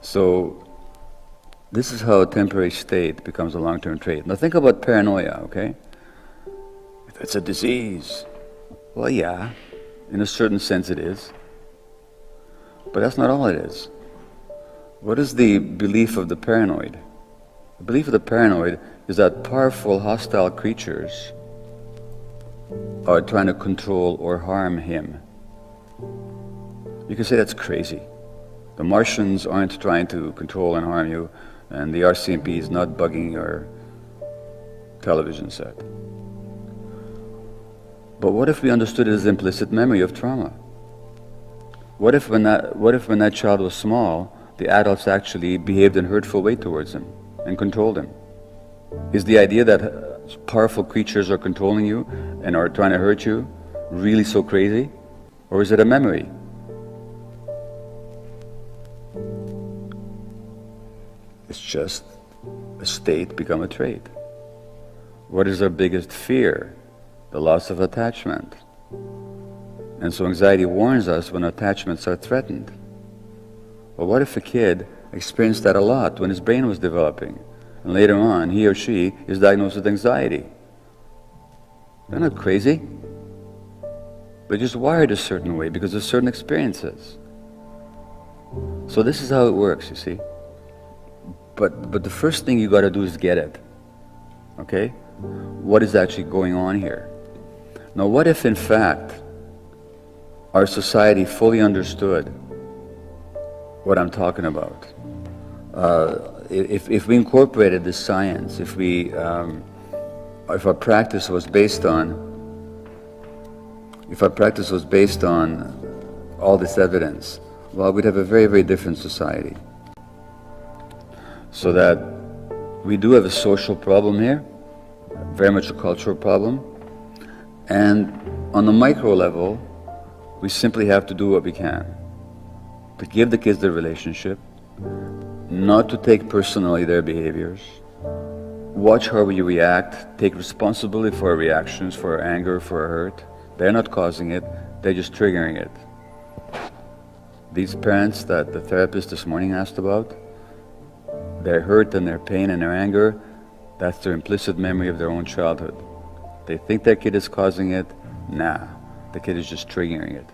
So this is how a temporary state becomes a long-term trait. Now think about paranoia, okay? It's a disease. Well, yeah, in a certain sense it is. But that's not all it is. What is the belief of the paranoid? The belief of the paranoid is that powerful, hostile creatures are trying to control or harm him. You can say that's crazy. The Martians aren't trying to control and harm you, and the RCMP is not bugging your television set. But what if we understood it as implicit memory of trauma? What if when that child was small, the adults actually behaved in a hurtful way towards him and controlled him? Is the idea that powerful creatures are controlling you and are trying to hurt you really so crazy? Or is it a memory? It's just a state become a trait. What is our biggest fear? The loss of attachment. And so anxiety warns us when attachments are threatened. Well, what if a kid experienced that a lot when his brain was developing, and later on he or she is diagnosed with anxiety? They're not crazy. They're just wired a certain way because of certain experiences. So this is how it works, you see. But the first thing you got to do is get it. Okay? What is actually going on here? Now, what if in fact our society fully understood what I'm talking about? If we incorporated this science, if our practice was based on all this evidence, well, we'd have a very, very different society. So that we do have a social problem here, very much a cultural problem, and on the micro level, we simply have to do what we can to give the kids the relationship, not to take personally their behaviors, watch how we react, take responsibility for our reactions, for our anger, for our hurt. They're not causing it, they're just triggering it. These parents that the therapist this morning asked about, their hurt and their pain and their anger, that's their implicit memory of their own childhood. They think their kid is causing it. Nah, the kid is just triggering it.